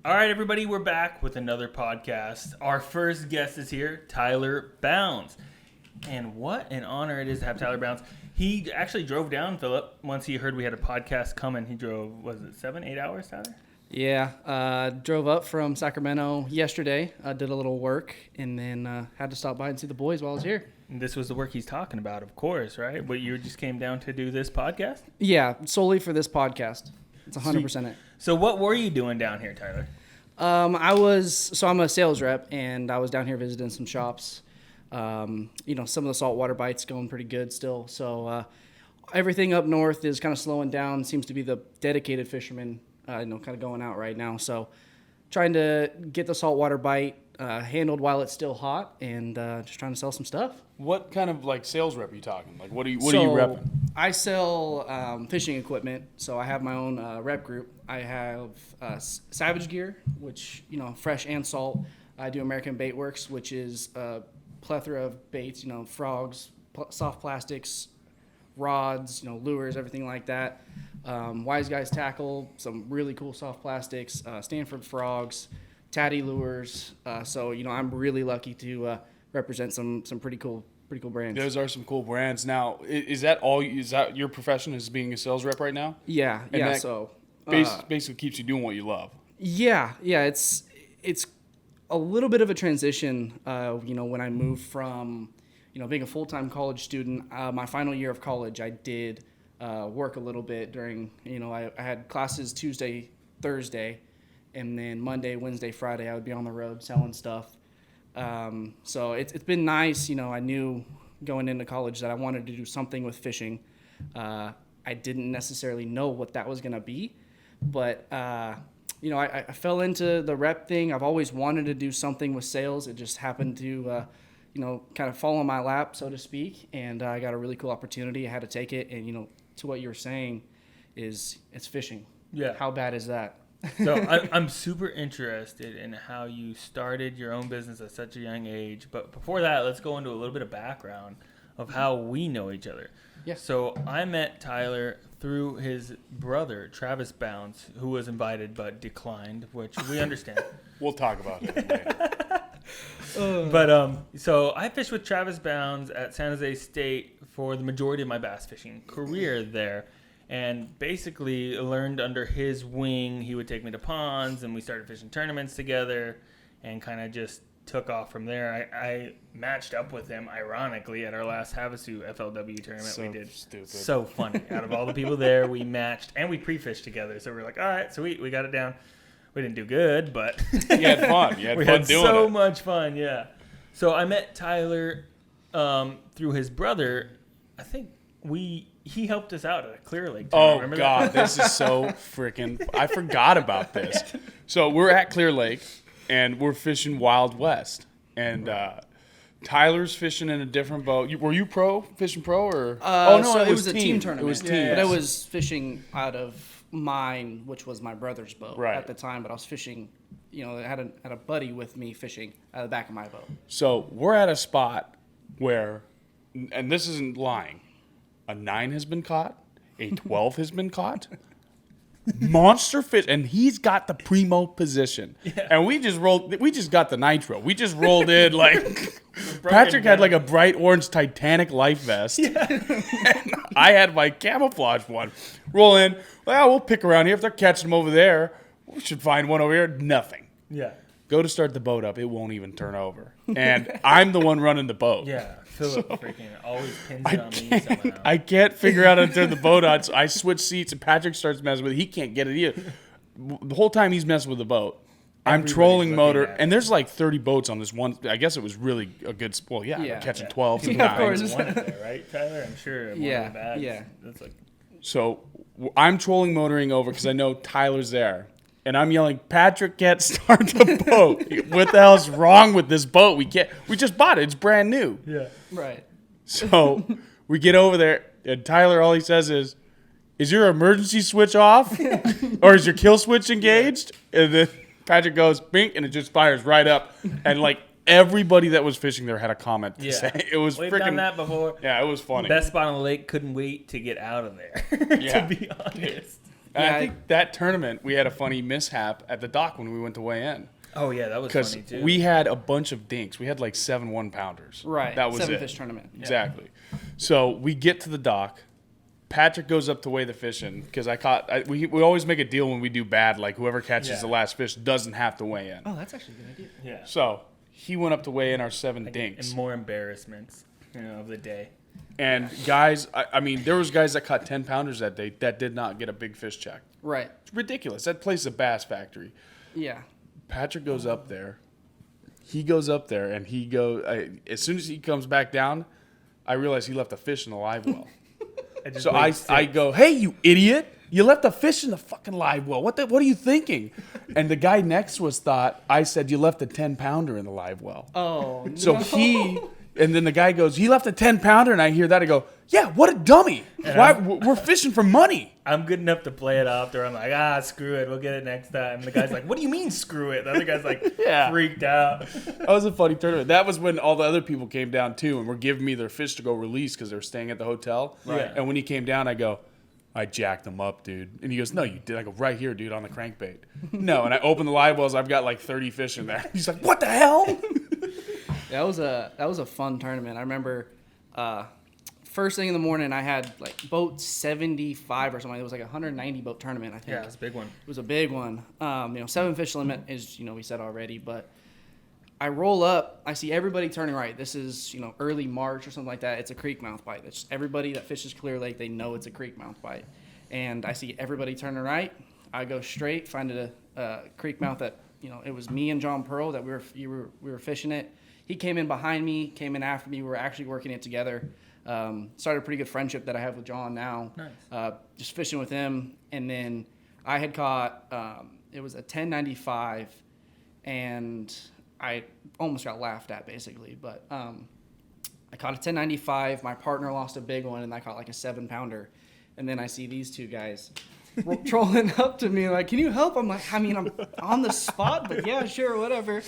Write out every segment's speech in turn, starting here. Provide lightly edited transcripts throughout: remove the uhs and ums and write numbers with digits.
All right, everybody, we're back with another podcast. Our first guest is here, Tyler Bounds. And what an honor it is to have Tyler Bounds. He actually drove down, Philip, once he heard we had a podcast coming. He drove, was it 7-8 hours, Tyler? Yeah, drove up from Sacramento yesterday, did a little work, and then had to stop by and see the boys while I was here. And this was the work he's talking about, of course, right? But you just came down to do this podcast? Yeah, solely for this podcast. It's 100% it. So what were you doing down here, Tyler? I'm a sales rep, and I was down here visiting some shops. Some of the saltwater bites going pretty good still. So everything up north is kind of slowing down. Seems to be the dedicated fishermen, kind of going out right now. So trying to get the saltwater bite handled while it's still hot, and just trying to sell some stuff. What kind of sales rep are you talking? What are you repping? I sell fishing equipment, so I have my own rep group. I have Savage Gear, which fresh and salt. I do American Bait Works, which is a plethora of baits, frogs, soft plastics, rods, lures, everything like that. Wise Guys Tackle, some really cool soft plastics, Stanford frogs, Tatty lures. So I'm really lucky to represent some pretty cool brands. Those are some cool brands. Now, is that all? Is that your profession, is being a sales rep right now? Yeah. So basically keeps you doing what you love. Yeah. It's a little bit of a transition. When I moved from being a full-time college student, my final year of college, I did work a little bit during. I had classes Tuesday, Thursday, and then Monday, Wednesday, Friday, I would be on the road selling stuff. So it's been nice. I knew going into college that I wanted to do something with fishing. I didn't necessarily know what that was going to be, but I fell into the rep thing. I've always wanted to do something with sales. It just happened to, kind of fall on my lap, so to speak, and I got a really cool opportunity. I had to take it, and, to what you were saying it's fishing. Yeah. How bad is that? So I'm super interested in how you started your own business at such a young age. But before that, let's go into a little bit of background of how we know each other. Yeah. So I met Tyler through his brother, Travis Bounds, who was invited but declined, which we understand. We'll talk about that later. But so I fished with Travis Bounds at San Jose State for the majority of my bass fishing career there. And basically learned under his wing. He would take me to ponds, and we started fishing tournaments together and kind of just took off from there. I matched up with him, ironically, at our last Havasu FLW tournament we did. Stupid. So funny. Out of all the people there, we matched, and we pre-fished together. So we were like, all right, sweet, we got it down. We didn't do good, but you had fun. You had we fun had doing so it. much fun, yeah. So I met Tyler through his brother. I think he helped us out at Clear Lake. Oh, Remember God, that? this is so freaking... I forgot about this. So we're at Clear Lake, and we're fishing Wild West. And Tyler's fishing in a different boat. Were you fishing pro? Or? So it was a team tournament. It was team. But I was fishing out of mine, which was my brother's boat Right. at the time. But I was fishing, I had a buddy with me fishing out of the back of my boat. So we're at a spot where, and this isn't lying, a 9 has been caught, a 12 has been caught, monster fish, and he's got the primo position. Yeah. And we just got the nitro. We just rolled in like, Patrick had like a bright orange Titanic life vest. Yeah. And I had my camouflage one. Roll in, well, we'll pick around here. If they're catching them over there, we should find one over here. Nothing. Yeah. Go to start the boat up, it won't even turn over. And I'm the one running the boat. Yeah. Philip freaking always pins it on me somehow. I can't figure out how to turn the boat on, so I switch seats, and Patrick starts messing with it. He can't get it either. The whole time he's messing with the boat, I'm trolling motor, and there's like 30 boats on this one. I guess it was really a good. Well, yeah, we're catching 12s and 9s. Of course. One of there, right, Tyler? I'm sure. One of the bags. Yeah. That's like. So I'm trolling motoring over because I know Tyler's there. And I'm yelling, Patrick can't start the boat. What the hell's wrong with this boat? We just bought it. It's brand new. Yeah. Right. So we get over there, and Tyler, all he says is your emergency switch off? Or is your kill switch engaged? And then Patrick goes, bink, and it just fires right up. And like everybody that was fishing there had a comment to say. It was We've freaking. done that before. Yeah, it was funny. Best spot on the lake, couldn't wait to get out of there. Yeah. To be honest. And Yeah, I think that tournament, we had a funny mishap at the dock when we went to weigh in. Oh yeah, that was Because funny too. we had a bunch of dinks. We had like 7 1-pounders. Right. That was 7 it. fish tournament. Exactly. So we get to the dock. Patrick goes up to weigh the fish in because we always make a deal when we do bad. Like whoever catches the last fish doesn't have to weigh in. Oh, that's actually a good idea. Yeah. So he went up to weigh in our 7 dinks. And more embarrassments, of the day. And guys, I mean, there was guys that caught 10-pounders that day that did not get a big fish check. Right. It's ridiculous. That place is a bass factory. Yeah. Patrick goes up there. He goes up there, and as soon as he comes back down, I realize he left a fish in the live well. So I go, hey, you idiot. You left a fish in the fucking live well. What are you thinking? And the guy next to us thought I said you left a 10-pounder in the live well. Oh, So no. And then the guy goes, he left a 10-pounder, and I hear that. I go, yeah, what a dummy. We're fishing for money. I'm good enough to play it off there. I'm like, screw it. We'll get it next time. And the guy's like, what do you mean screw it? The other guy's like freaked out. That was a funny tournament. That was when all the other people came down too and were giving me their fish to go release because they were staying at the hotel. Right. And when he came down, I go, I jacked him up, dude. And he goes, no, you did. I go, right here, dude, on the crankbait. No. And I open the live wells. I've got like 30 fish in there. He's like, what the hell? That was a fun tournament. I remember first thing in the morning I had like boat 75 or something. It was like a 190 boat tournament, I think. Yeah, it was a big one. It was a big one. 7 fish limit is, we said already, but I roll up, I see everybody turning right. This is, early March or something like that. It's a creek mouth bite. It's everybody that fishes Clear Lake, they know it's a creek mouth bite. And I see everybody turning right. I go straight, find a creek mouth that, it was me and John Pearl that we were fishing it. He came in behind me, came in after me. We were actually working it together. Started a pretty good friendship that I have with John now. Nice. Just fishing with him. And then I had caught, it was a 1095, and I almost got laughed at basically. But I caught a 1095. My partner lost a big one, and I caught like a 7-pounder. And then I see these two guys trolling up to me like, can you help? I'm like, I'm on the spot, but yeah, sure, whatever.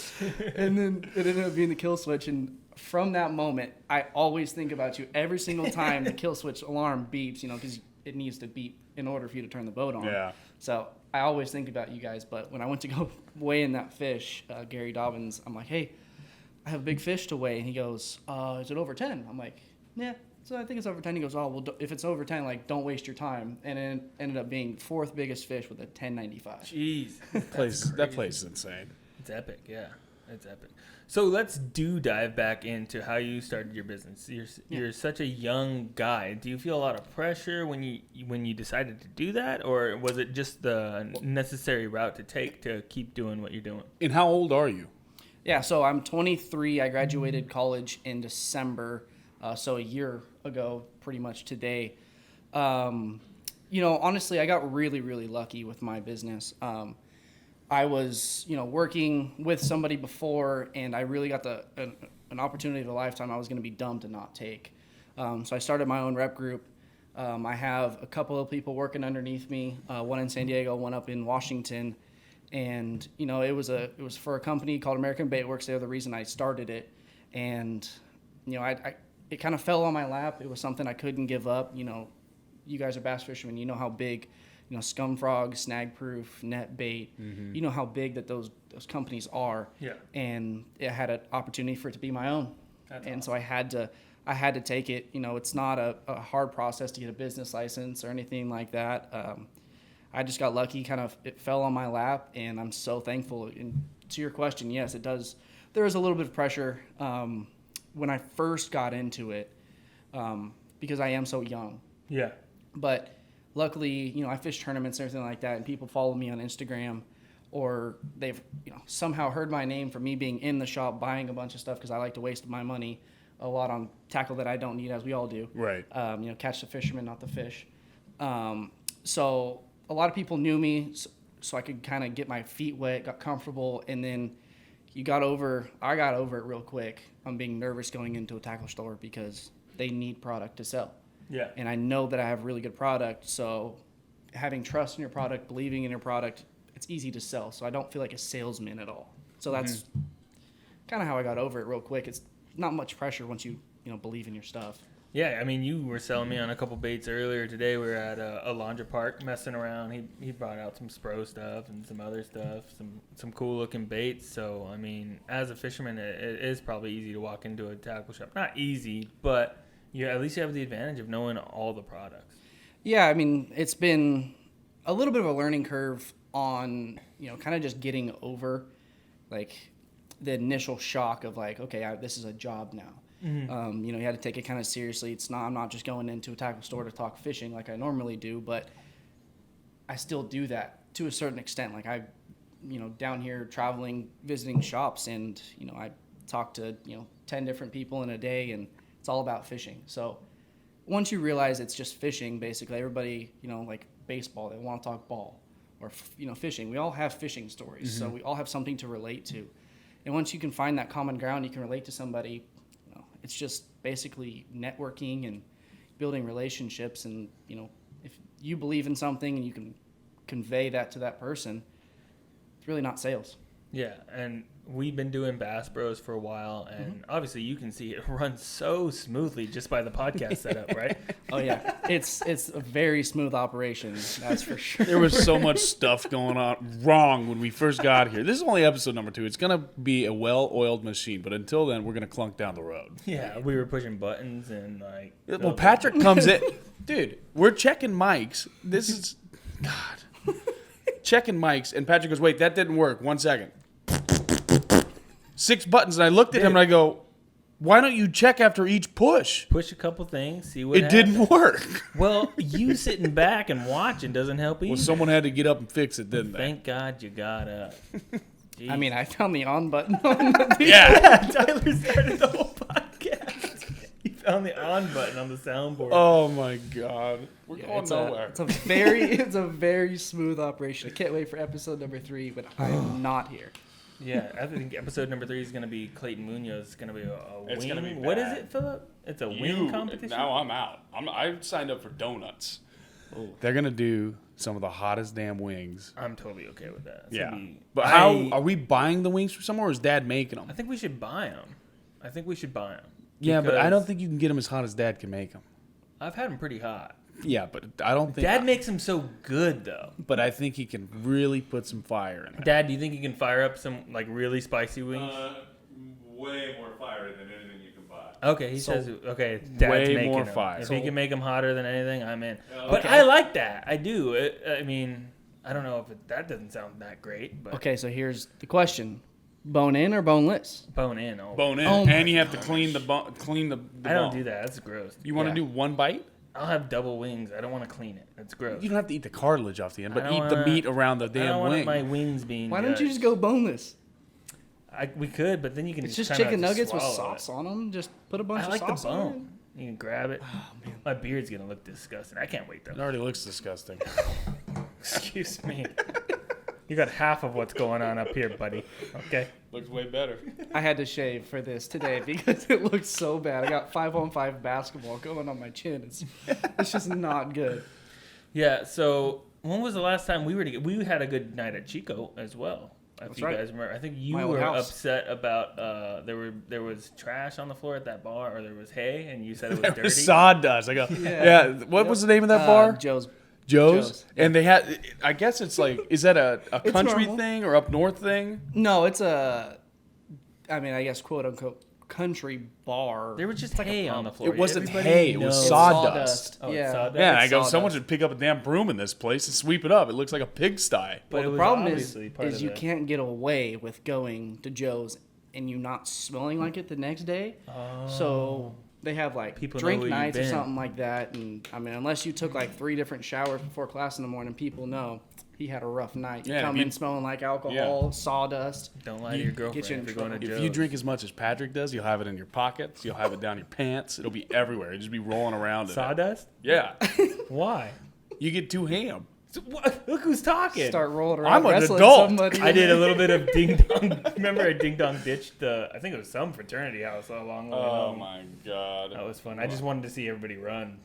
And then it ended up being the kill switch. And from that moment, I always think about you every single time the kill switch alarm beeps, because it needs to beep in order for you to turn the boat on. Yeah. So I always think about you guys. But when I went to go weigh in that fish, Gary Dobbins, I'm like, hey, I have a big fish to weigh. And he goes, is it over 10? I'm like, yeah. So I think it's over 10. He goes, oh, well, if it's over 10, don't waste your time. And it ended up being 4th biggest fish with a 1095. Jeez. That place is insane. It's epic, yeah. It's epic. So let's dive back into how you started your business. You're such a young guy. Do you feel a lot of pressure when you decided to do that, or was it just the necessary route to take to keep doing what you're doing? And how old are you? Yeah, so I'm 23. I graduated college in December, so a year ago, pretty much today. Honestly, I got really, really lucky with my business. I was, working with somebody before, and I really got an opportunity of a lifetime I was going to be dumb to not take. So I started my own rep group. I have a couple of people working underneath me, one in San Diego, one up in Washington. And, it was for a company called American Bait Works. They're the reason I started it. And, it kind of fell on my lap. It was something I couldn't give up. You guys are bass fishermen. You know how big, Scum Frog, Snag Proof, Net Bait. Mm-hmm. You know how big that those companies are. Yeah. And I had an opportunity for it to be my own. That's and awesome. So I had to take it. It's not a hard process to get a business license or anything like that. I just got lucky. It fell on my lap, and I'm so thankful. And to your question, yes, it does. There is a little bit of pressure when I first got into it because I am so young. Yeah. But luckily, I fish tournaments and everything like that, and people follow me on Instagram, or they've somehow heard my name from me being in the shop buying a bunch of stuff because I like to waste my money a lot on tackle that I don't need, as we all do. Right. Catch the fisherman, not the fish. So a lot of people knew me, so I could kind of get my feet wet, got comfortable, and then I got over it real quick. I'm being nervous going into a tackle store because they need product to sell. Yeah. And I know that I have really good product, so having trust in your product, believing in your product, it's easy to sell. So I don't feel like a salesman at all. So that's kind of how I got over it real quick. It's not much pressure once you believe in your stuff. Yeah, I mean, you were selling me on a couple baits earlier today. We were at a laundry park messing around. He brought out some Spro stuff and some other stuff, some cool looking baits. So, I mean, as a fisherman, it is probably easy to walk into a tackle shop. Not easy, but at least you have the advantage of knowing all the products. Yeah, I mean, it's been a little bit of a learning curve on, kind of just getting over, like, the initial shock of, like, okay, this is a job now. Mm-hmm. You had to take it kind of seriously. I'm not just going into a tackle store to talk fishing like I normally do, but I still do that to a certain extent. Like, down here traveling, visiting shops, and, I talk to, 10 different people in a day, and it's all about fishing. So once you realize it's just fishing, basically everybody, like baseball, they want to talk ball, or, fishing. We all have fishing stories, mm-hmm. So we all have something to relate to. And once you can find that common ground, you can relate to somebody. It's just basically networking and building relationships. And, if you believe in something and you can convey that to that person, it's really not sales. Yeah, and we've been doing Bass Bros for a while, and obviously you can see it runs so smoothly just by the podcast setup, right? Oh yeah, it's a very smooth operation, that's for sure. There was so much stuff going on wrong when we first got here. This is only episode number 2. It's gonna be a well-oiled machine, but until then, we're gonna clunk down the road. Yeah, we were pushing buttons and Well, Patrick comes in, dude. We're checking mics. This is God. Checking mics, and Patrick goes, "Wait, that didn't work. 1 second." 6 buttons, and I looked at him and I go, "Why don't you check after each push?" Push a couple things, see what it didn't work. Well, you sitting back and watching doesn't help either. Well, someone had to get up and fix it, didn't they? Thank God you got up. I mean, I found the on button on the yeah, Tyler started the whole podcast. He found the on button on the soundboard. Oh my God, we're going nowhere. It's a very smooth operation. I can't wait for episode number 3, but I am not here. Yeah, I think episode number 3 is going to be Clayton Munoz. It's going to be a it's wing. Gonna be what is it, Philip? It's a wing competition? Now I'm out. I signed up for donuts. Oh. They're going to do some of the hottest damn wings. I'm totally okay with that. But how are we buying the wings from somewhere, or is Dad making them? I think we should buy them. Yeah, but I don't think you can get them as hot as Dad can make them. I've had them pretty hot. Yeah, but I don't think... Dad makes them so good, though. But I think he can really put some fire in there. Dad, do you think he can fire up some, really spicy wings? Way more fire than anything you can buy. Okay, he says, Dad's way making more them. fire. If he can make them hotter than anything, I'm in. Okay. But I like that. I do. I mean, I don't know if that doesn't sound that great. But Okay, so here's the question. Bone in or boneless? Bone in. Oh. Bone in. Oh And you have to clean the bone. I don't do that. That's gross. You want to do one bite? I'll have double wings. I don't want to clean it. That's gross. You don't have to eat the cartilage off the end, but eat the meat around the damn I don't wing. want my wings being Why don't you just go boneless? We could, but then you can It's just kinda chicken nuggets with swallow sauce on them. Just put a bunch I of like sauce the on bone. You can grab it. Oh, man. My beard's going to look disgusting. I can't wait, It though. already looks disgusting. Excuse me. You got half of what's going on up here, buddy. Okay? Looks way better. I had to shave for this today because it looked so bad. I got 5-on-5 basketball going on my chin. It's just not good. Yeah, so when was the last time we were together? We had a good night at Chico as well. If you guys remember. I think you were upset about there was trash on the floor at that bar, or there was hay, and you said it was dirty. Sawdust. I go, yeah. What was the name of that bar? Joe's. And they had, I guess it's like, is that a country normal. thing or up north thing? No, it's I guess quote unquote country bar. There was just hay on the floor. It wasn't Everybody hay. It knows. was sawdust. Oh, Yeah. it's sawdust? Yeah, I go, sawdust. someone should pick up a damn broom in this place and sweep it up. It looks like a pigsty. But it The was problem obviously part is of you the- can't get away with going to Joe's and you not smelling like it the next day. So they have like People know drink where you've nights or been. something like that. And I mean, unless you took like 3 different showers before class in the morning, people know he had a rough night. Yeah, Come if you- in smelling like alcohol, sawdust. Don't lie to your girlfriend get you in if you're going to If Joe's. you drink as much as Patrick does, you'll have it in your pockets. You'll have it down your pants. It'll be everywhere. It'll just be rolling around in it. Sawdust? Yeah. Why? You get too ham. So, look who's talking. Start rolling around. I'm an wrestling adult. Somebody. I did a little bit of ding dong. Remember, a ding dong ditched the. I think it was some fraternity house a long way Oh home. my God. That was fun. I just wanted to see everybody run.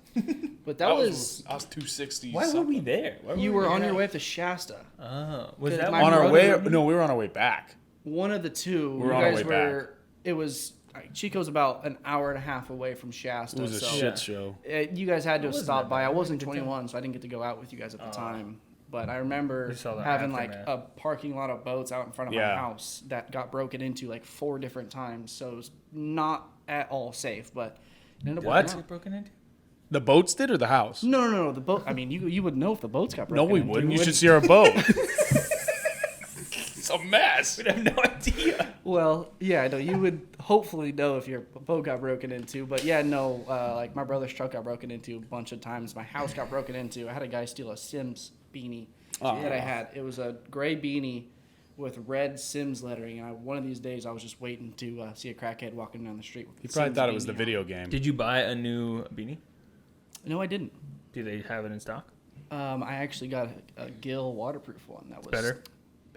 But that was. I was 260. Why were we there? Why You we were on there? your way up to Shasta. Oh, was 'Cause that my on our way? brother- No, we were on our way back. One of the two. We were you on our guys way were. It was Chico's about an hour and a half away from Shasta. It was a so shit show. You guys had to have wasn't stopped that by. bad. I wasn't Good time. 21, so I didn't get to go out with you guys at the time. But I remember You saw the having like aftermath. a parking lot of boats out in front of my Yeah. house that got broken into like 4 different times. So it was not at all safe. But it ended up What? working out. Get broken into? The boats did or the house? No. The boat. I mean, you would know if the boats got No, broken we into. wouldn't. You should see our boat. It's a mess. I have no idea. Well, yeah, no, you would hopefully know if your boat got broken into. But yeah, no, like my brother's truck got broken into a bunch of times. My house got broken into. I had a guy steal a Sims beanie that I had. It was a gray beanie with red Sims lettering. And one of these days, I was just waiting to see a crackhead walking down the street with He a probably Sims thought it was beanie the on. video game. Did you buy a new beanie? No, I didn't. Do they have it in stock? I actually got a Gill waterproof one that was Better?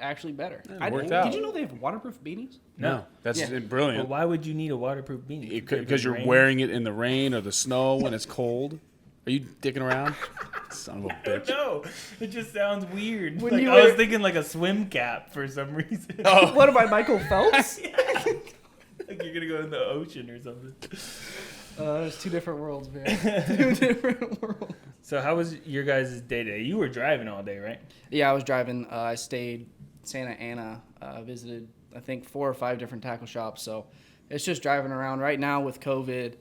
actually better. it worked out. Did you know they have waterproof beanies? No, that's Yeah. brilliant. Well, why would you need a waterproof beanie? Because you're Rain? wearing it in the rain or the snow when it's cold. Are you dicking around? Son of a I don't bitch. know. It just sounds weird. When Like, you I was were- thinking like a swim cap for some reason. What am I, Michael Phelps? Like you're gonna go in the ocean or something. There's 2 different worlds, man. 2 different worlds. So how was your guys' day? You were driving all day, right? Yeah, I was driving. I stayed Santa Ana. Visited, I think, 4 or 5 different tackle shops. So it's just driving around. Right now with COVID,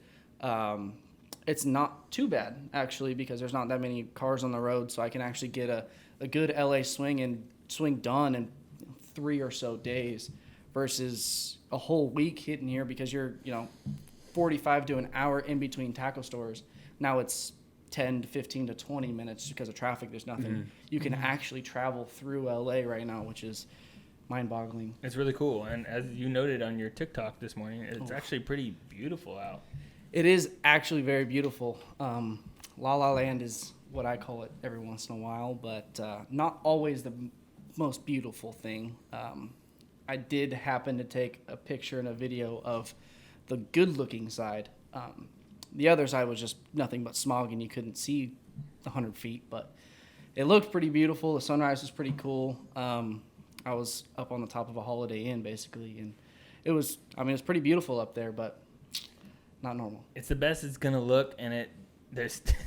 it's not too bad, actually, because there's not that many cars on the road. So I can actually get a good LA swing done in 3 or so days versus a whole week hitting here because you're, 45 to an hour in between tackle stores. Now it's 10 to 15 to 20 minutes because of traffic. There's nothing. You can actually travel through LA right now, which is mind-boggling. It's really cool. And as you noted on your TikTok this morning, it's actually pretty beautiful out. It is actually very beautiful. La La Land is what I call it every once in a while, but not always the most beautiful thing. I did happen to take a picture and a video of the good-looking side. The other side was just nothing but smog, and you couldn't see 100 feet, but it looked pretty beautiful. The sunrise was pretty cool. I was up on the top of a Holiday Inn, basically, and it's pretty beautiful up there, but not normal. It's the best it's gonna look, and it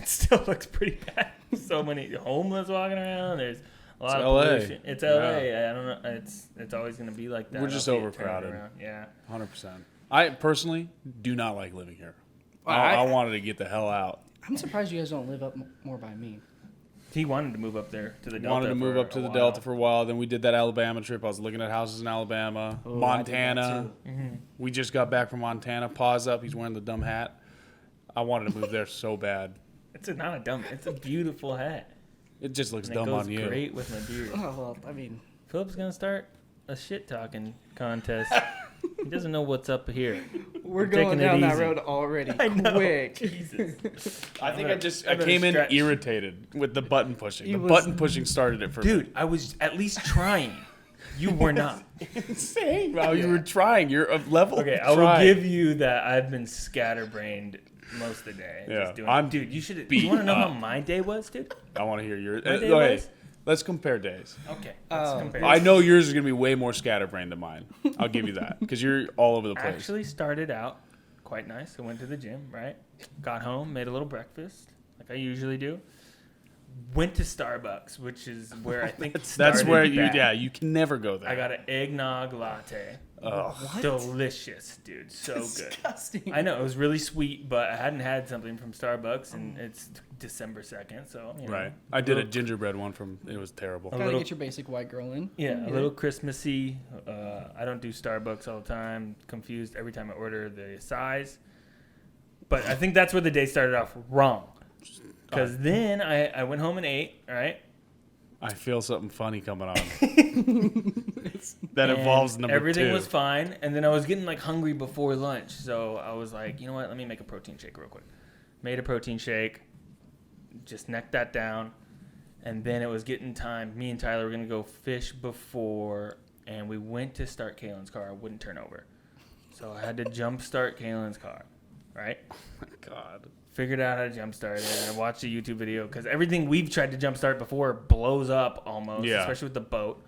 still looks pretty bad. So many homeless walking around. There's a lot of LA. pollution. It's LA. I don't know. It's always gonna be like that. We're just I'll see it overcrowded. turned around. Yeah. 100%. I personally do not like living here. Well, I wanted to get the hell out. I'm surprised you guys don't live up more by me. He wanted to move up there to the Delta. Wanted to move for up to a the while. Delta for a while. Then we did that Alabama trip. I was looking at houses in Alabama, Oh, I did that Montana. too. We just got back from Montana. Pause up. He's wearing the dumb hat. I wanted to move there so bad. It's not a dumb. It's a beautiful hat. It just looks And it dumb goes on you. great with my beard. Oh, well, I mean, Philip's gonna start a shit talking contest. He doesn't know what's up here. we're I'm going taking it down that easy. road already. I know. Quick. Jesus. I think I I'm gonna came in stretch. irritated with the button pushing. He The was- button pushing started it for me. Dude, I was at least trying. You were not. Saying how you were trying. You're a level. Okay, of I will trying. give you that I've been scatterbrained most of the day. Yeah, Just doing, I'm dude, you should. beat You want to know how up. my day was, dude? I want to hear your. My day Okay, was? let's compare days. Okay, let's Oh. compare. I know yours is gonna be way more scatterbrained than mine. I'll give you that because you're all over the place. Actually started out quite nice. I went to the gym, right? Got home, made a little breakfast, like I usually do. Went to Starbucks, which is where I think That's started where you. bad. Yeah, you can never go there. I got an eggnog latte. Ugh. Delicious, dude. So good. Disgusting. I know it was really sweet, but I hadn't had something from Starbucks, and it's December 2nd, so you know, Right. I did a gingerbread one from. It was terrible. A Gotta little- get your basic white girl in. Yeah, a little Christmassy. I don't do Starbucks all the time. Confused every time I order the size. But I think that's where the day started off wrong. Because then I went home and ate, right? I feel something funny coming on. That And involves number everything 2. was fine. And then I was getting like hungry before lunch. So I was like, you know what? Let me make a protein shake real quick. Made a protein shake. Just necked that down. And then it was getting time. Me and Tyler were going to go fish before. And we went to start Kaylin's car. It wouldn't turn over. So I had to jump start Kaylin's car. Right? God. Figured out how to jumpstart it. I watched a YouTube video because everything we've tried to jumpstart before blows up almost, Yeah. especially with the boat.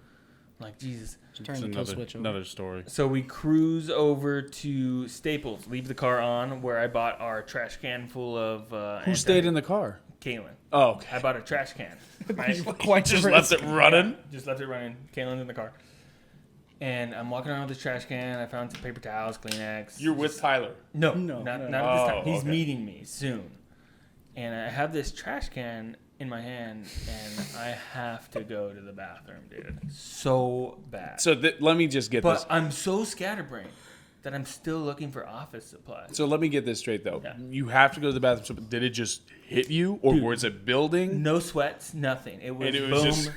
I'm like, Jesus. Turn the kill switch over. Another story. So we cruise over to Staples, leave the car on where I bought our trash can full of. Who stayed in the car? Kaylin. Oh, okay. I bought a trash can. Right? Quite Just different. left it running. Just left it running. Kaylin's in the car. And I'm walking around with this trash can. I found some paper towels, Kleenex. You're with Tyler. No, No, not no. at this time. Oh, He's okay. meeting me soon. And I have this trash can in my hand, and I have to go to the bathroom, dude. So bad. So let me just get this. But I'm so scatterbrained that I'm still looking for office supplies. So let me get this straight, though. Yeah. You have to go to the bathroom. So did it just hit you, or Dude. was it building? No sweats, nothing. It was, And it was boom. just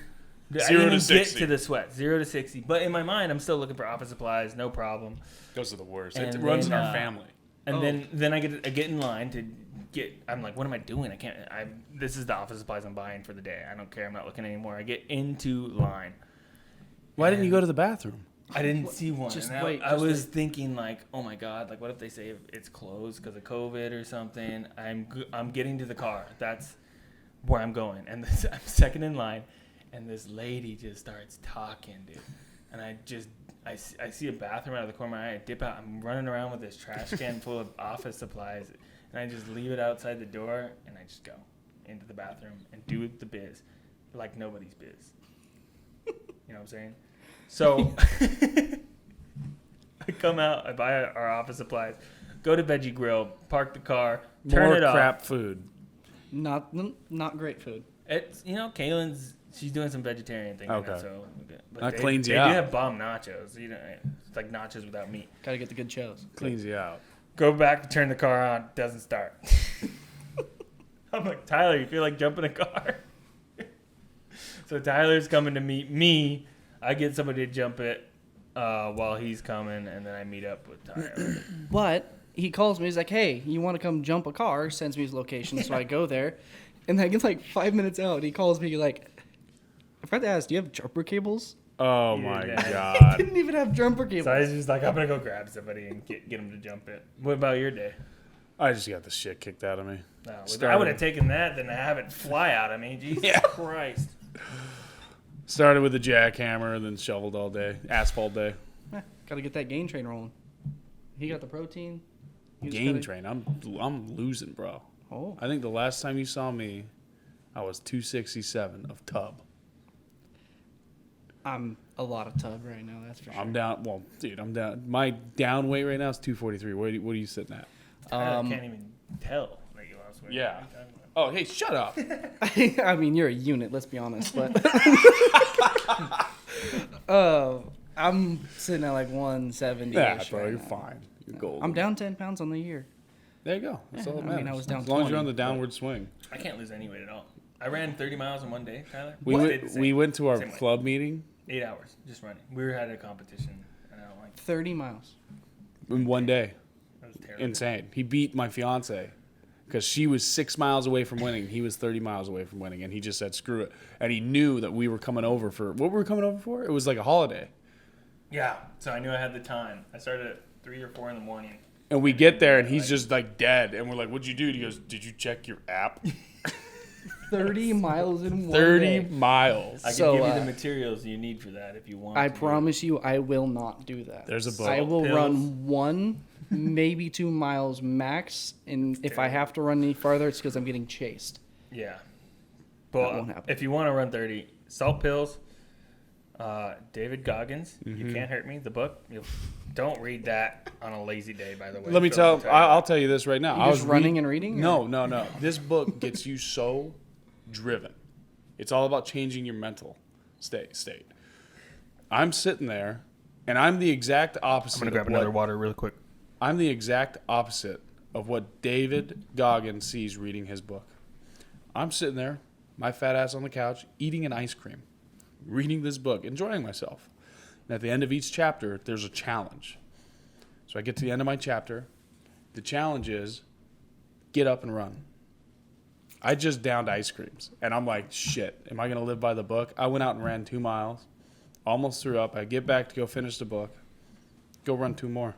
I 0 didn't to even 60. get to the sweat, 0 to 60. But in my mind, I'm still looking for office supplies, no problem. Those are the worst. And It runs in then, our family. And then I get in line to get. I'm like, what am I doing? I can't. This is the office supplies I'm buying for the day. I don't care. I'm not looking anymore. I get into line. Why didn't you go to the bathroom? I didn't see one. Just And wait, I just was thinking like, oh my god, like what if they say it's closed because of COVID or something? I'm getting to the car. That's where I'm going. And I'm second in line, and this lady just starts talking, dude. And I see a bathroom out of the corner of my eye. I dip out. I'm running around with this trash can full of office supplies, and I just leave it outside the door, and I just go into the bathroom and do the biz, like nobody's biz. You know what I'm saying? So I come out, I buy our office supplies, go to Veggie Grill, park the car, turn More it off. crap food. Not great food. It's Kaylin's. She's doing some vegetarian thing. Okay. Now, so but That cleans you They out. do have bomb nachos. It's like nachos without meat. Gotta get the good shows. Cleans you out. Go back, turn the car on, doesn't start. I'm like, Tyler, you feel like jumping a car? So Tyler's coming to meet me. I get somebody to jump it while he's coming, and then I meet up with Tyler. But he calls me. He's like, "Hey, you want to come jump a car?" Sends me his location, so I go there. And then I get like 5 minutes out. He calls me like, "I forgot to ask, do you have jumper cables?" Oh my Yeah. I god. didn't even have jumper cables. So I was just like, I'm gonna go grab somebody and get him to jump it. What about your day? I just got the shit kicked out of me. No, I Started- would have taken that than to have it fly out of me. Jesus Yeah. Christ. Started with the jackhammer and then shoveled all day. Asphalt day. Gotta get that gain train rolling. He got the protein. You just Game gotta- train. I'm losing, bro. Oh, I think the last time you saw me, I was 267 of tub. I'm a lot of tub right now. That's for sure. I'm down. Well, dude, I'm down. My down weight right now is 243. What are you sitting at? I can't even tell that you lost weight. Yeah. What are you talking about? Oh, hey, shut up. I mean, you're a unit. Let's be honest, but I'm sitting at like 170. Yeah, bro, you're fine. You're golden. I'm down 10 pounds on the year. There you go. That's all that I mean, matters. I was down as long as you're 20, on the downward swing. I can't lose any weight at all. I ran 30 miles in one day, Tyler. We Stayed went. the same. We went to our Same way. club meeting 8 hours just running. We were at a competition, and I don't like 30 miles. in one day. it. Was terrible. Insane. He beat my fiance because she was 6 miles away from winning. He was 30 miles away from winning, and he just said screw it. And he knew that we were coming over for what were we coming over for? It was like a holiday. Yeah, so I knew I had the time. I started at 3 or 4 in the morning. And we get there, and he's just like dead. And we're like, "What'd you do?" He goes, "Did you check your app?" 30 miles in one 30 day. miles. I can So, give you the materials you need for that if you want. I to do it. promise you, I will not do that. There's a boat. I will Pills. run 1, maybe 2 miles max, and if I have to run any farther, it's because I'm getting chased. Yeah. That won't But happen. if you want to run 30, salt pills, David Goggins, Mm-hmm. You Can't Hurt Me, the book. Don't read that on a lazy day, by the way. Let me So tell. I'll tell you this right now. You I just was running and reading? No. This book gets you so driven. It's all about changing your mental state. I'm sitting there, and I'm the exact opposite. I'm going to grab of another what, water real quick. I'm the exact opposite of what David Goggins sees reading his book. I'm sitting there, my fat ass on the couch, eating an ice cream, reading this book, enjoying myself. And at the end of each chapter, there's a challenge. So I get to the end of my chapter. The challenge is get up and run. I just downed ice creams. And I'm like, shit, am I going to live by the book? I went out and ran 2 miles, almost threw up. I get back to go finish the book, go run 2 more.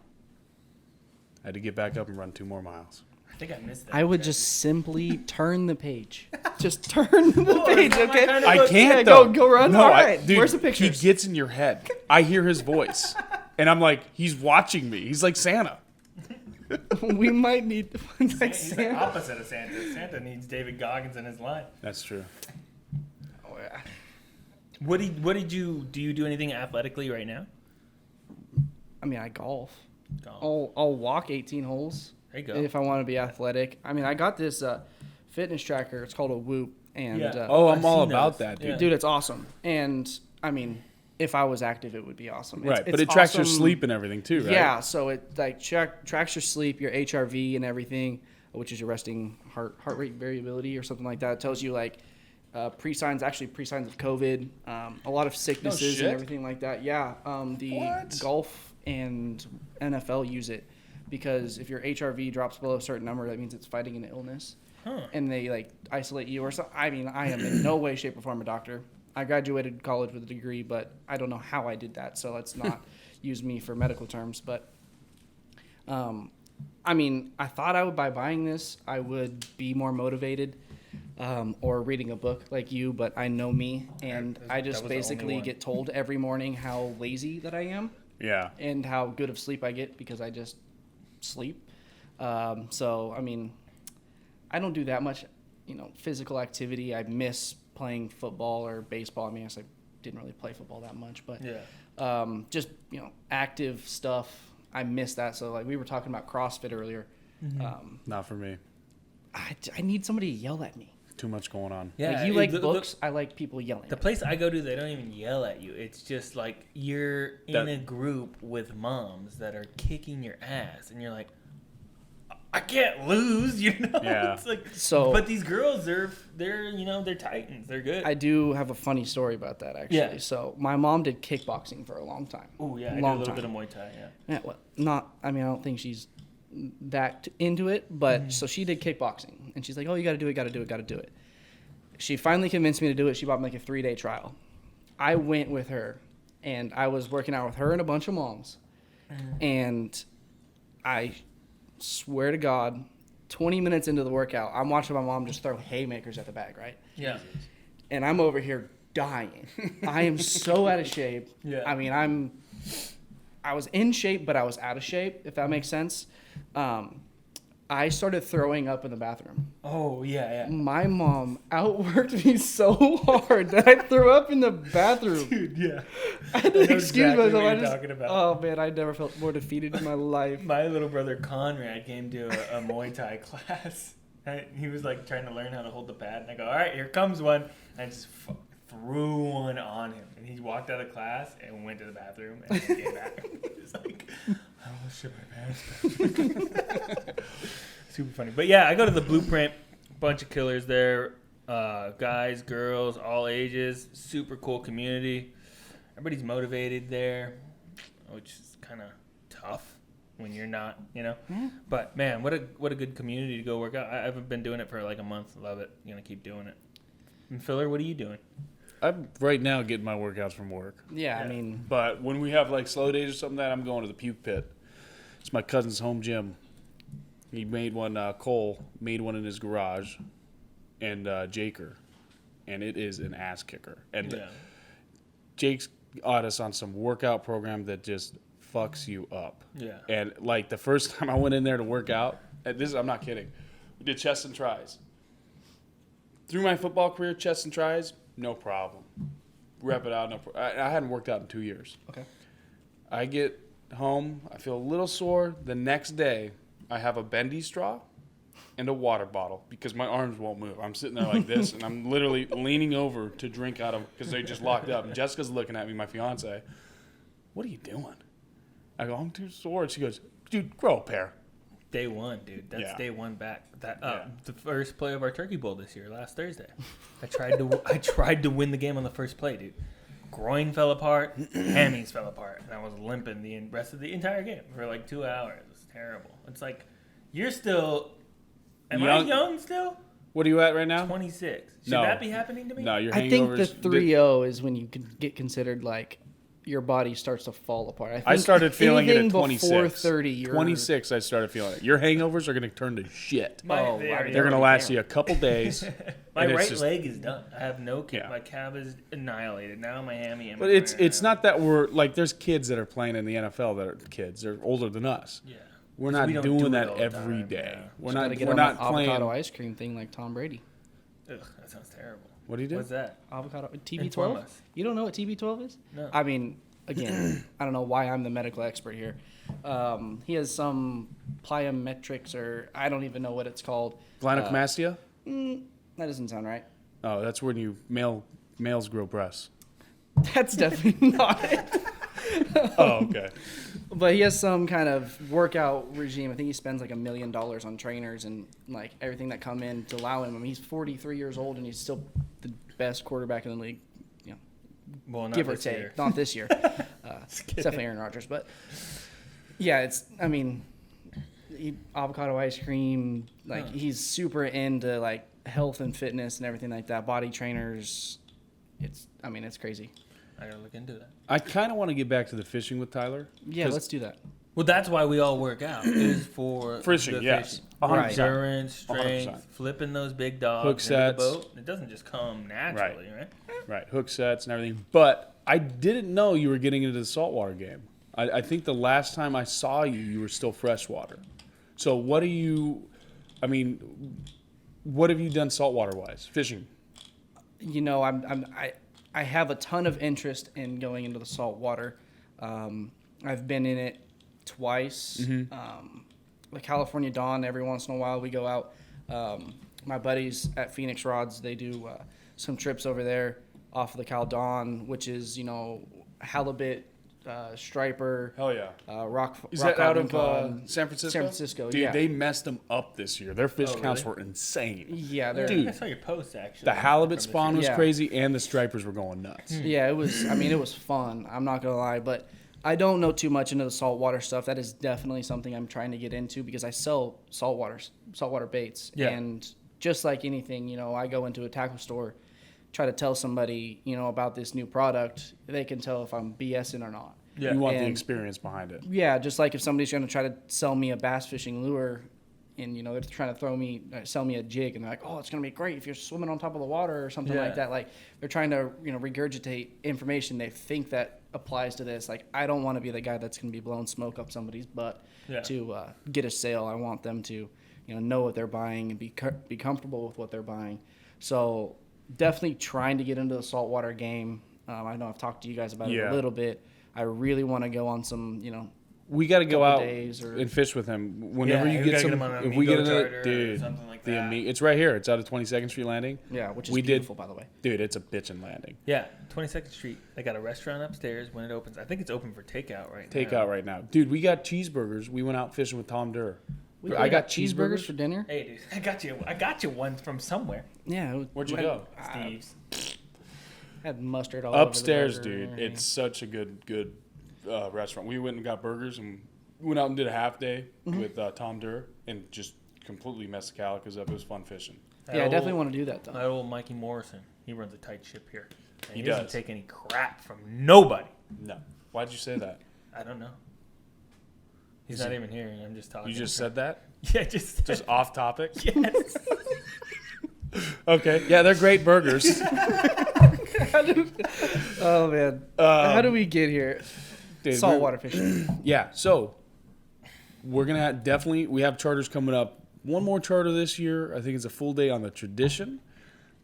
I had to get back up and run 2 more miles. think I missed that. I would just simply turn the page. Just turn the page, it's not my okay? kind of I book. can't Yeah, though. go run. No, All right. dude, Where's the pictures? He gets in your head. I hear his voice, and I'm like, he's watching me. He's like Santa. We might need He's the opposite of Santa. Santa needs David Goggins in his line. That's true. Oh, yeah. What did you do? You do anything athletically right now? I mean, I golf. Golf. I'll walk 18 holes There you go. if I want to be athletic. I mean, I got this fitness tracker. It's called a Whoop, and Yeah. Oh, I've I'm all seen about those. that, dude. Yeah. dude, it's awesome. And I mean, if I was active, it would be awesome. Right, It's but it tracks your awesome. sleep and everything too, right? Yeah, so it like tracks your sleep, your HRV, and everything, which is your resting heart rate variability or something like that. It tells you like pre-signs of COVID, a lot of sicknesses shit. and everything like that. Yeah, the What? golf and NFL use it because if your HRV drops below a certain number, that means it's fighting an illness, and they like isolate you or something. I mean, I am in no way, shape, or form a doctor. I graduated college with a degree, but I don't know how I did that, so let's not use me for medical terms. But, I mean, I thought by buying this, I would be more motivated or reading a book like you, but I know me, and I that just was the only basically one. get told every morning how lazy that I am Yeah. and how good of sleep I get because I just sleep. So, I mean, I don't do that much, physical activity. I miss playing football or baseball. I mean, I guess I didn't really play football that much, but Yeah. just active stuff. I miss that. So like we were talking about CrossFit earlier. Not for me. I need somebody to yell at me. Too much going on. Yeah. Like you like the- books. I like people yelling. The place I go to, they don't even yell at you. It's just like you're in a group with moms that are kicking your ass, and you're like, I can't lose, Yeah. It's like, So- but these girls, they're they're titans. They're good. I do have a funny story about that actually. Yeah. So my mom did kickboxing for a long time. Oh yeah, I do a long little time. bit of Muay Thai. Yeah. Yeah, well, not. I mean, I don't think she's that into it, but so she did kickboxing, and she's like, "Oh, you got to do it, got to do it, got to do it." She finally convinced me to do it. She bought me like a 3-day trial. I went with her, and I was working out with her and a bunch of moms, and I swear to God, 20 minutes into the workout, I'm watching my mom just throw haymakers at the bag, right? Yeah. And I'm over here dying. I am so out of shape. Yeah. I mean, I was in shape, but I was out of shape, if that makes sense. I started throwing up in the bathroom. Oh yeah, yeah. My mom outworked me so hard that I threw up in the bathroom. Dude, yeah. I had to I know excuse exactly myself. what you're talking about. Oh man, I never felt more defeated in my life. My little brother Conrad came to a Muay Thai class. He was like trying to learn how to hold the pad, and I go, "All right, here comes one." And I just threw one on him, and he walked out of class and went to the bathroom and then came back. He's like, "I almost shit my pants." Super funny, but yeah, I go to the Blueprint. Bunch of killers there, guys, girls, all ages. Super cool community. Everybody's motivated there, which is kind of tough when you're not, But man, what a good community to go work out. I've been doing it for like a month. Love it. Gonna keep doing it. And Filler, what are you doing? I'm right now getting my workouts from work. Yeah, I mean, But when we have like slow days or something like that, I'm going to the puke pit. It's my cousin's home gym. He made one, Cole made one in his garage, and Jaker, and it is an ass kicker. And Yeah. Jake's got us on some workout program that just fucks you up. Yeah. And like the first time I went in there to work out, and I'm not kidding, we did chest and tries. Through my football career, chest and tries, no problem. Rep it out, I hadn't worked out in 2 years. okay. I get home, I feel a little sore. The next day, I have a bendy straw and a water bottle because my arms won't move. I'm sitting there like this, and I'm literally leaning over to drink out of because they just locked up. And Jessica's looking at me, my fiance. What are you doing? I go, I'm too sore. And she goes, dude, grow a pair. Day one, dude. That's Yeah. day one back. That Yeah. the first play of our Turkey Bowl this year, last Thursday. I tried to win the game on the first play, dude. Groin fell apart, hammies fell apart, and I was limping the rest of the entire game for like 2 hours. It was terrible. It's like you're still. Am I Young- young still? What are you at right now? 26. Should No. that be happening to me? No, your I think the hangovers. 3-0 is when you can get considered like your body starts to fall apart. I, think I started feeling it at anything 26. Before 30, you're 26, I started feeling it. Your hangovers are going to turn to shit. My, Oh, they wow. already They're going to are. last you a couple days. My and it's right just- leg is done. I have no kick. Yeah. My calf is annihilated. Now my hammy and But my it's not that we're like there's kids that are playing in the NFL that are kids. They're older than us. Yeah. We're So not we don't doing do it that all the every time, day. yeah. We're Just gotta not. get We're on not that avocado playing. ice cream thing like Tom Brady. Ugh, that sounds terrible. What do you do? What's that? Avocado Inform TB12. us. You don't know what TB12 is? No. I mean, again, I don't know why I'm the medical expert here. He has some plyometrics, or I don't even know what it's called. Gynecomastia? That doesn't sound right. Oh, that's when males grow breasts. That's definitely not it. Oh, okay. But he has some kind of workout regime. I think he spends like $1 million on trainers and like everything that come in to allow him. I mean, he's 43 years old and he's still the best quarterback in the league. You know, Well, not give or this take. year. Not this year. It's definitely Aaron Rodgers. But yeah, I mean, avocado ice cream. Like he's super into like health and fitness and everything like that. Body trainers. It's crazy. I gotta look into that. I kind of want to get back to the fishing with Tyler. Yeah, 'Cause let's do that. Well, that's why we all work out. Is for Fishing, the yes. fishing. 100%. Endurance, strength, 100%. flipping those big dogs Hook into sets. the boat. It doesn't just come naturally, right? Right, hook sets and everything. But I didn't know you were getting into the saltwater game. I think the last time I saw you, you were still freshwater. So what have you done saltwater wise? Fishing. You know, I have a ton of interest in going into the salt water. I've been in it twice. The California Dawn, every once in a while we go out. My buddies at Phoenix Rods, they do some trips over there off of the Cal Dawn, which is, you know, halibut, striper, Hell yeah. rock. Is rock that out of cod, San Francisco? San Francisco, Dude, yeah. they messed them up this year. Their fish Oh, counts really? were insane. Yeah, they're Dude. I saw your post actually. The halibut from spawn was Yeah. crazy, and the stripers were going nuts. Yeah, it was. I mean, it was fun. I'm not gonna lie, but I don't know too much into the saltwater stuff. That is definitely something I'm trying to get into because I sell saltwater baits, Yeah. and just like anything, you know, I go into a tackle store, try to tell somebody, you know, about this new product. They can tell if I'm BSing or not. Yeah. You want the And- experience behind it. Yeah, just like if somebody's going to try to sell me a bass fishing lure, and you know they're trying to sell me a jig, and they're like, "Oh, it's going to be great if you're swimming on top of the water or something Yeah. like that." Like they're trying to, you know, regurgitate information they think that applies to this. Like I don't want to be the guy that's going to be blowing smoke up somebody's butt Yeah. to get a sale. I want them to, you know what they're buying and be comfortable with what they're buying. So definitely trying to get into the saltwater game. I know I've talked to you guys about it Yeah. a little bit. I really want to go on some, you know. We got to go Couple out days or- and fish with him whenever Yeah, you we get gotta some. get him on an If we get Amigo into charter or dude, something like the that. it's right here. It's out of 22nd Street Landing. Yeah, which is We did- beautiful, by the way. Dude, it's a bitchin' landing. Yeah, 22nd Street. They got a restaurant upstairs when it opens. I think it's open for takeout right now. Takeout right now, dude. We got cheeseburgers. We went out fishing with Tom Durr. I got cheeseburgers for dinner. Hey, dude, I got you one from somewhere. Yeah. Where'd you go? Steve's. Had mustard all Upstairs, over the burger. dude. It's such a good restaurant. We went and got burgers and went out and did a half day Mm-hmm. with Tom Durr and just completely messed the calicos up. It was fun fishing. Yeah, I definitely want to do that though. That old Mikey Morrison. He runs a tight ship here. And He doesn't does. take any crap from nobody. No, why'd you say that? I don't know. He's not even here. I'm just talking. You just said that? Yeah, just Off topic? yes. Okay. Yeah, they're great burgers. Oh man, how do we get here? Dude, Saltwater fishing. Yeah, so we're gonna definitely we have charters coming up. One more charter this year. I think it's a full day on the Tradition,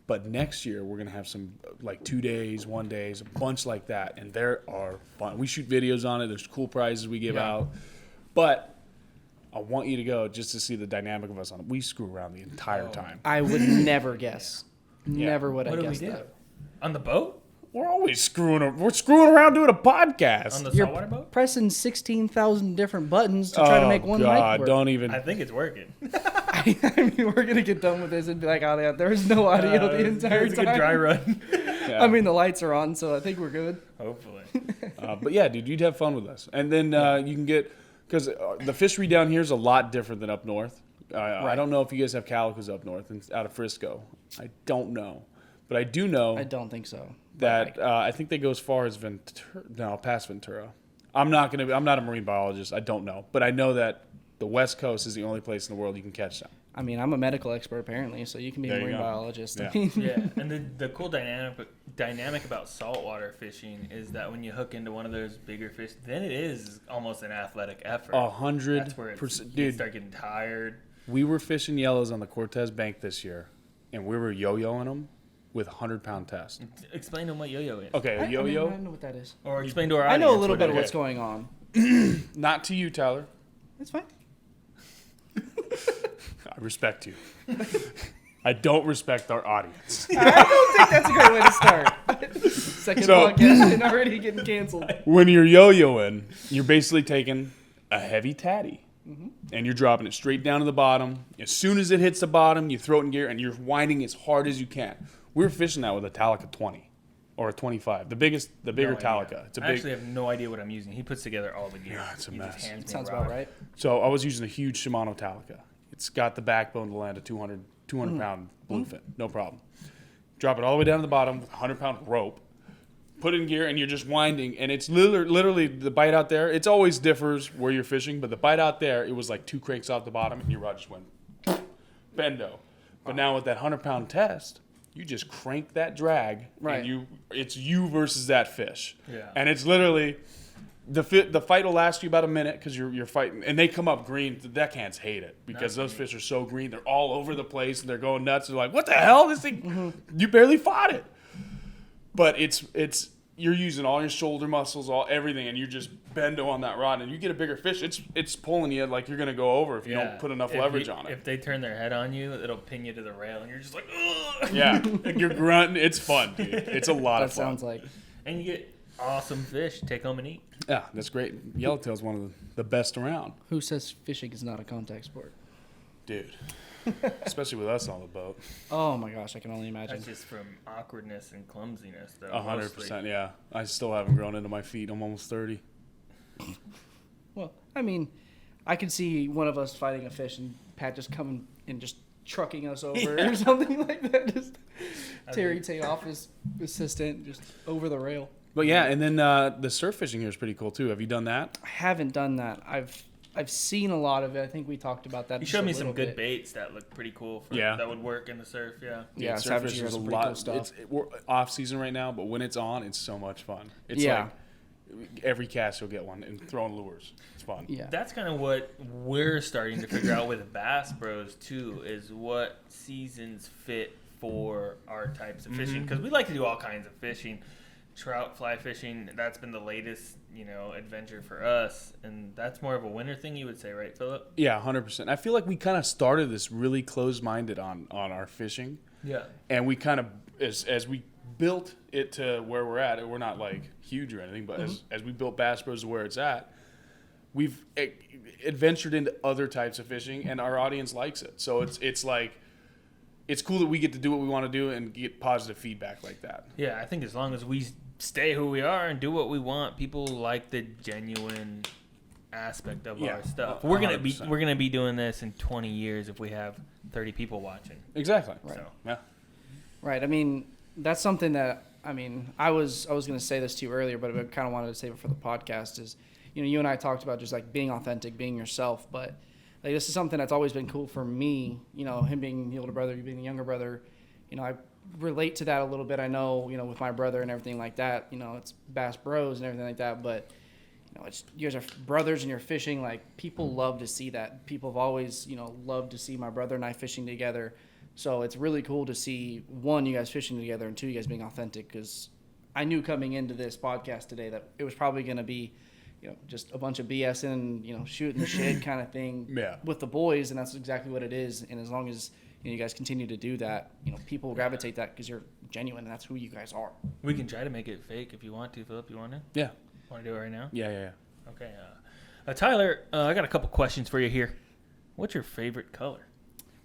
but next year we're gonna have some like 2 days, 1 days, a bunch like that, and there are fun. We shoot videos on it. There's cool prizes we give out, but I want you to go just to see the dynamic of us on it. We screw around the entire time. I would never guess. Never would I What do we guess do? that. On the boat? We're always we're screwing around doing a podcast. On the You're saltwater boat? pressing 16,000 different buttons to try to make one mic work. Don't even. I think it's working. I mean, we're gonna get done with this and be like, "Oh, yeah, there's no audio the entire it's time." a good dry run. Yeah. I mean, the lights are on, so I think we're good. Hopefully. But yeah, dude, you'd have fun with us. And then you can get, because the fishery down here is a lot different than up north. I don't know if you guys have calicos up north and out of Frisco. I don't know. But I do know I don't think so. that I think they go as far as past Ventura. I'm not a marine biologist. I don't know, but I know that the West Coast is the only place in the world you can catch them. I mean, I'm a medical expert apparently, so you can be a There you marine go. biologist. Yeah. I mean, Yeah, and the cool dynamic about saltwater fishing is that when you hook into one of those bigger fish, then it is almost an athletic effort. 100%, you dude. start getting tired. We were fishing yellows on the Cortez Bank this year, and we were yo-yoing them with 100-pound test. Explain to them what yo-yo is. Okay, a I yo-yo. know what that is. Or explain to our I audience. know a little what bit it of is. what's going on. Not to you, Tyler. That's fine. I respect you. I don't respect our audience. I don't think that's a great way to start. Second podcast and already getting canceled. When you're yo-yoing, you're basically taking a heavy tatty, and you're dropping it straight down to the bottom. As soon as it hits the bottom, you throw it in gear, and you're winding as hard as you can. We were fishing that with a Talica 20 or a 25, the bigger No Talica. idea. It's a I big. actually have no idea what I'm using. He puts together all the gear. Yeah, it's a He just mess. hands me a Sounds rod. about right. So I was using a huge Shimano Talica. It's got the backbone to land a 200 pound bluefin, no problem. Drop it all the way down to the bottom with a 100-pound rope. Put it in gear, and you're just winding. And it's literally the bite out there. It always differs where you're fishing, but the bite out there, it was like 2 cranks off the bottom, and your rod just went bendo. But now with that 100-pound test, you just crank that drag, Right. and it's you versus that fish. Yeah. And it's literally the fight will last you about a minute because you're fighting, and they come up green. The deckhands hate it because those fish are so green. They're all over the place, and they're going nuts. They're like, "What the hell? This thing, you barely fought it." But it's you're using all your shoulder muscles, everything, and you just bendo on that rod, and you get a bigger fish. It's pulling you like you're gonna go over if you don't put enough leverage on it. If they turn their head on you, it'll pin you to the rail, and you're just like, ugh! Yeah, you're grunting. It's fun, dude. It's a lot That of fun. sounds like. And you get awesome fish. Take home and eat. Yeah, that's great. Yellowtail's one of the best around, Who says fishing is not a contact sport? dude. Especially with us on the boat. Oh my gosh, I can only imagine. That's just from awkwardness and clumsiness, though. 100%. Yeah, I still haven't grown into my feet. I'm almost 30. Well, I mean, I could see one of us fighting a fish and Pat just coming and just trucking us over or something like that. Just Terry take off his assistant just over the rail. But yeah, and then the surf fishing here is pretty cool too. Have you done that? I haven't done that. I've seen a lot of it. I think we talked about that. You just showed a me some little good bit. baits that look pretty cool. Yeah. That would work in the surf, yeah. Yeah, surf Savage fishing has is a some pretty cool lot. stuff. We're off season right now, but when it's on, it's so much fun. It's Yeah. like every cast you'll get one and throwing lures. It's fun. Yeah. That's kind of what we're starting to figure out with Bass Bros, too, is what seasons fit for our types of fishing. Because we like to do all kinds of fishing. Trout fly fishing, that's been the latest, adventure for us. And that's more of a winter thing, you would say, right, Philip? Yeah, 100%. I feel like we kind of started this really closed-minded on our fishing. Yeah. And we kind of, as we built it to where we're at, we're not like huge or anything, but as we built Bass Bros to where it's at, we've adventured into other types of fishing, and our audience likes it. So it's like, it's cool that we get to do what we want to do and get positive feedback like that. Yeah, I think as long as we stay who we are and do what we want, people like the genuine aspect of Yeah, our stuff. 100%. We're gonna be doing this in 20 years if we have 30 people watching. Exactly. So Yeah. Right. I mean, that's something that I was going to say this to you earlier, but I kind of wanted to save it for the podcast. Is you and I talked about just like being authentic, being yourself, but like this is something that's always been cool for me. Him being the older brother, you being the younger brother. I relate to that a little bit. I know, with my brother and everything like that. It's Bass Bros and everything like that, but. It's you guys are brothers and you're fishing. Like people love to see that. People have always, loved to see my brother and I fishing together. So it's really cool to see one, you guys fishing together, and two, you guys being authentic. Because I knew coming into this podcast today that it was probably going to be, just a bunch of BS and shooting the shit kind of thing with the boys, and that's exactly what it is. And as long as you guys continue to do that, people gravitate that because you're genuine, and that's who you guys are. we can try to make it fake if you want to, Philip. You want to? Yeah. Want to do it right now? Yeah. Okay. Tyler, I got a couple questions for you here. What's your favorite color?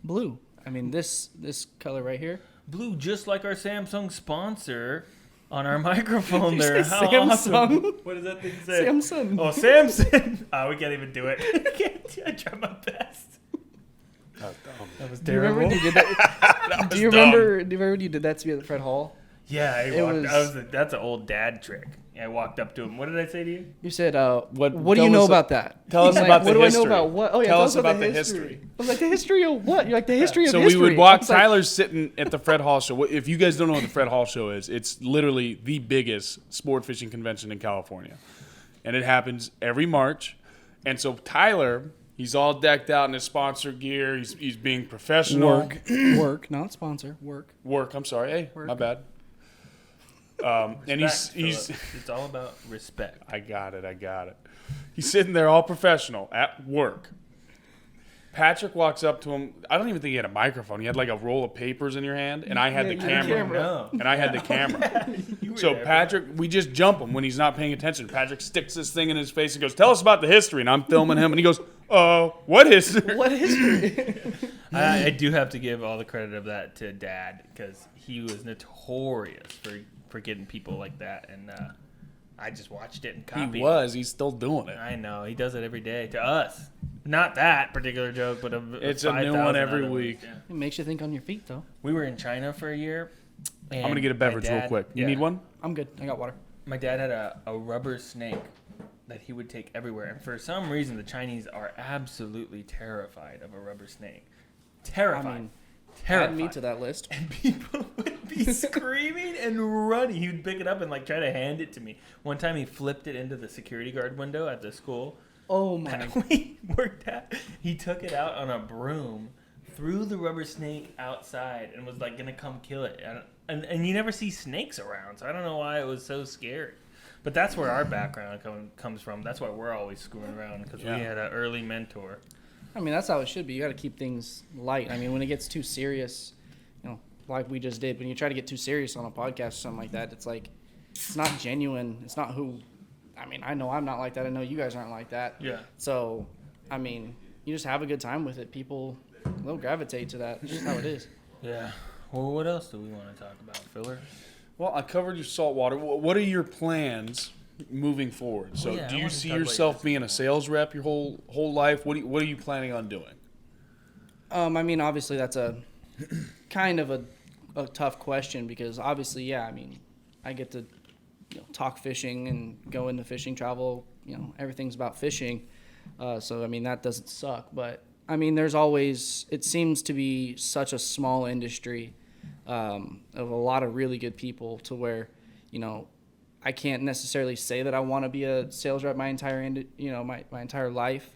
Blue. This color right here. Blue, just like our Samsung sponsor on our microphone Did you there. say How Samsung? awesome. What does that thing say? Samsung. Oh, Samson. Oh, we can't even do it. I tried my best. That was dumb. That was Do you remember terrible. when you did that? Do you remember when you did that to me at Fred Hall? Yeah, It was- that's an old dad trick. I walked up to him. What did I say to you? You said, what do tell you know us- about that? Tell us He's like, about the what history. do I know about what? Oh, yeah, Tell us about the history. I was like, the history of what? You're like, the history of So history. we would walk. I was like, Tyler's sitting at the Fred Hall show. If you guys don't know what the Fred Hall show is, it's literally the biggest sport fishing convention in California, and it happens every March. And so Tyler, he's all decked out in his sponsor gear. He's being professional. work, not sponsor, work. I'm sorry. Hey, Work. my bad. And he's Philip. It's all about respect. I got it. He's sitting there all professional at work. Patrick walks up to him. I don't even think he had a microphone. He had like a roll of papers in your hand, and I had the camera. No. And I had the camera. You were So there, Patrick, we just jump him when he's not paying attention. Patrick sticks this thing in his face and goes, "Tell us about the history." And I'm filming him, and he goes, what history?" What history? I do have to give all the credit of that to Dad because he was notorious for getting people like that, and I just watched it and copied. He was. He's still doing it. I know he does it every day to us. Not that particular joke, but It's a new 5,000 one every other ones, week. yeah. It makes you think on your feet, though. We were in China for a year. I'm gonna get a beverage real quick. You need one? I'm good. I got water. My dad had a rubber snake that he would take everywhere, and for some reason, the Chinese are absolutely terrified of a rubber snake. Terrified. I mean, terrified. add me to that list. And people would be screaming and running. He would pick it up and like try to hand it to me. One time he flipped it into the security guard window at the school. Oh my! That we worked at. He took it out on a broom, threw the rubber snake outside, and was like gonna come kill it. And you never see snakes around, so I don't know why it was so scary. But that's where our background comes from. That's why we're always screwing around because we had an early mentor. I mean, that's how it should be. You got to keep things light. I mean, when it gets too serious, like we just did, when you try to get too serious on a podcast or something like that, it's like it's not genuine. It's not who. I mean, I know I'm not like that. I know you guys aren't like that. Yeah. So, I mean, you just have a good time with it. People, they'll gravitate to that. It's just how it is. Yeah. Well, what else do we want to talk about, Filler? Well, I covered your saltwater. What are your plans moving forward? So, yeah, do I you wanted to see talk about yourself your being a sales rep your whole life? What are you planning on doing? I mean, obviously, that's a kind of a tough question because obviously, yeah, I mean, I get to talk fishing and go into fishing travel. Everything's about fishing. So, I mean, that doesn't suck. But, I mean, there's always – it seems to be such a small industry of a lot of really good people to where, I can't necessarily say that I want to be a sales rep my entire my entire life.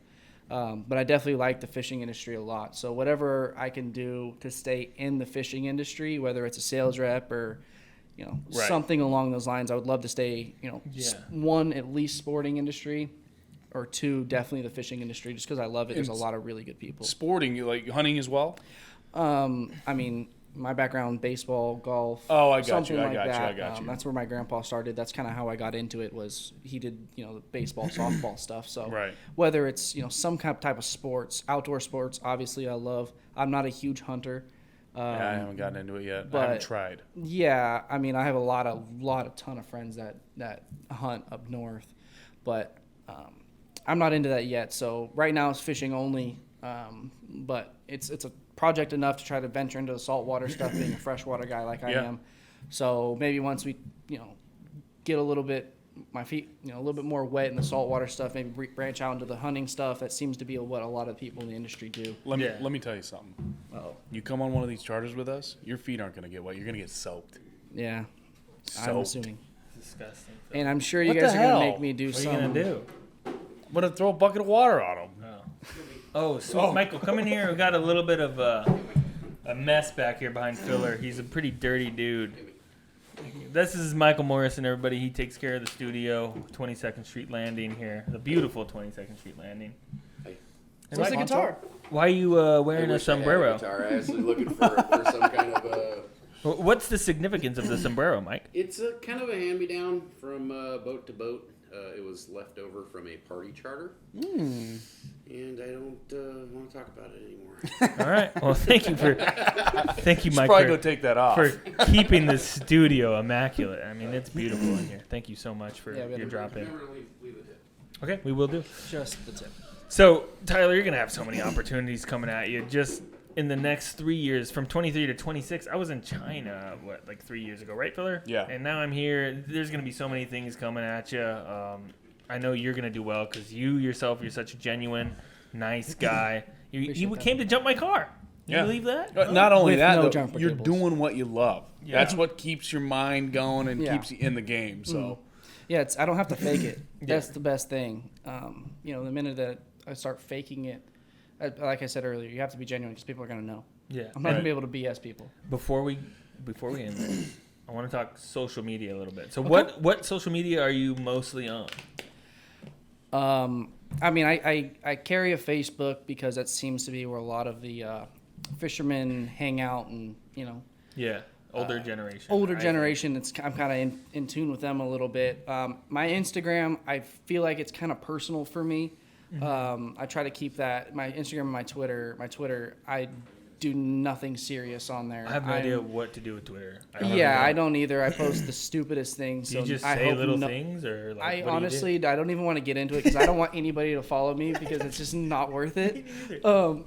But I definitely like the fishing industry a lot. So whatever I can do to stay in the fishing industry, whether it's a sales rep or something along those lines, I would love to stay. One, at least sporting industry, or two, definitely the fishing industry, just because I love it. There's a lot of really good people. Sporting, you like hunting as well? I mean, my background, baseball, golf. Oh, I got something you. I like got you. that. I got you. That's where my grandpa started. That's kind of how I got into it. Was he did the baseball, softball stuff. So Right. whether it's some kind of type of sports, outdoor sports, obviously I love. I'm not a huge hunter. Yeah, I haven't gotten into it yet. I but- haven't tried. Yeah, I mean, I have a ton of friends that hunt up north, but I'm not into that yet. So right now it's fishing only, but it's a project enough to try to venture into the saltwater stuff, being a freshwater guy like I am. So maybe once we get a little bit my feet a little bit more wet in the saltwater stuff, maybe branch out into the hunting stuff. That seems to be what a lot of people in the industry do. Let me tell you something. Oh You come on one of these charters with us, your feet aren't going to get wet. You're going to get soaked. yeah, I'm Soaked. assuming. Disgusting. And I'm sure you What guys the are gonna hell? make me do What are you some. gonna do? I'm going to throw a bucket of water on them. Oh, sweet Michael, come in here. We got a little bit of a mess back here behind Filler. He's a pretty dirty dude. This is Michael Morrison, everybody. He takes care of the studio, 22nd Street Landing here. The beautiful 22nd Street Landing. Where's the guitar? Why are you wearing a sombrero? I was actually looking for some kind of What's the significance of the sombrero, Mike? It's a kind of a hand-me-down from boat to boat. It was left over from a party charter. And I don't want to talk about it anymore. All right. Well, thank you, Mike, Probably go take that off. for keeping the studio immaculate. I mean, it's beautiful in here. Thank you so much for your drop in. Remember to leave a tip. Okay, we will do. Just the tip. So, Tyler, you're going to have so many opportunities coming at you. Just in the next 3 years, from 23 to 26, I was in China, like 3 years ago, right, Filler? Yeah. And now I'm here. There's going to be so many things coming at you. I know you're going to do well because you yourself, you're such a genuine, nice guy. You came to jump my car. You believe that? Not only With that, no though, jumper you're cables. doing what you love. Yeah. That's what keeps your mind going and Yeah. keeps you in the game. So, Yeah, I don't have to fake it. That's the best thing. The minute that I start faking it, like I said earlier, you have to be genuine because people are going to know. Yeah. I'm not going to be able to BS people. Before we end this, I want to talk social media a little bit. So what social media are you mostly on? I carry a Facebook because that seems to be where a lot of the fishermen hang out and, Yeah. Older generation. older right? generation. I'm kind of in tune with them a little bit. My Instagram, I feel like it's kind of personal for me. I try to keep that. My Instagram and my Twitter, I do nothing serious on there. I have no idea what to do with Twitter. I don't either. I post the stupidest things. Do you So just I say hope little things, or like, I what do you do? honestly, I don't even want to get into it because I don't want anybody to follow me because it's just not worth it.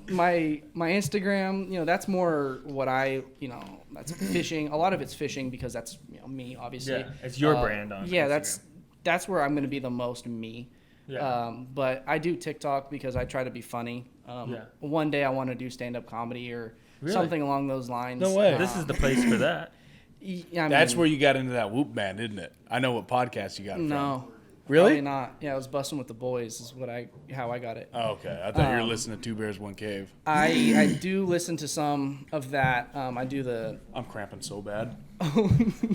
My Instagram, that's more what that's fishing. A lot of it's fishing because that's me, obviously. Yeah, it's your brand on Yeah, Instagram. that's where I'm going to be the most me. Yeah. But I do TikTok because I try to be funny. One day I want to do stand-up comedy or something along those lines. No way. This is the place for that. that's where you got into that Whoop band, isn't it? I know what podcast you got it No. from. Really? Probably not. Yeah, I was busting with the boys is how I got it. Oh, okay. I thought you were listening to Two Bears, One Cave. I do listen to some of that. I do the. I'm cramping so bad. All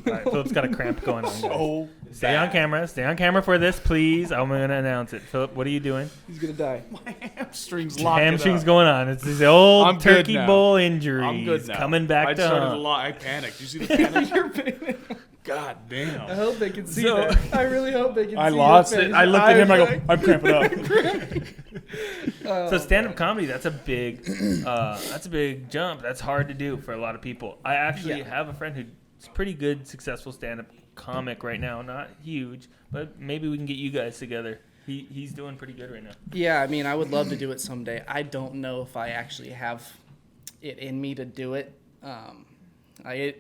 right, Philip's got a cramp going on. Guys. Oh, Stay on camera. Stay on camera for this, please. I'm going to announce it. Philip, what are you doing? He's gonna die. hamstrings Hamstrings going on. It's these old I'm good turkey now. bowl injuries I'm good now. coming back I to started haunt. I panicked. You see the panic? You're big. God I damn. hope they can see So- that. I really hope they can I see lost your it. face. I looked at him. I go, I'm cramping up. So stand-up comedy, that's a big jump. That's hard to do for a lot of people. I actually have a friend who's pretty good, successful stand-up comic right now. Not huge, but maybe we can get you guys together. He's doing pretty good right now. Yeah, I would love to do it someday. I don't know if I actually have it in me to do it. I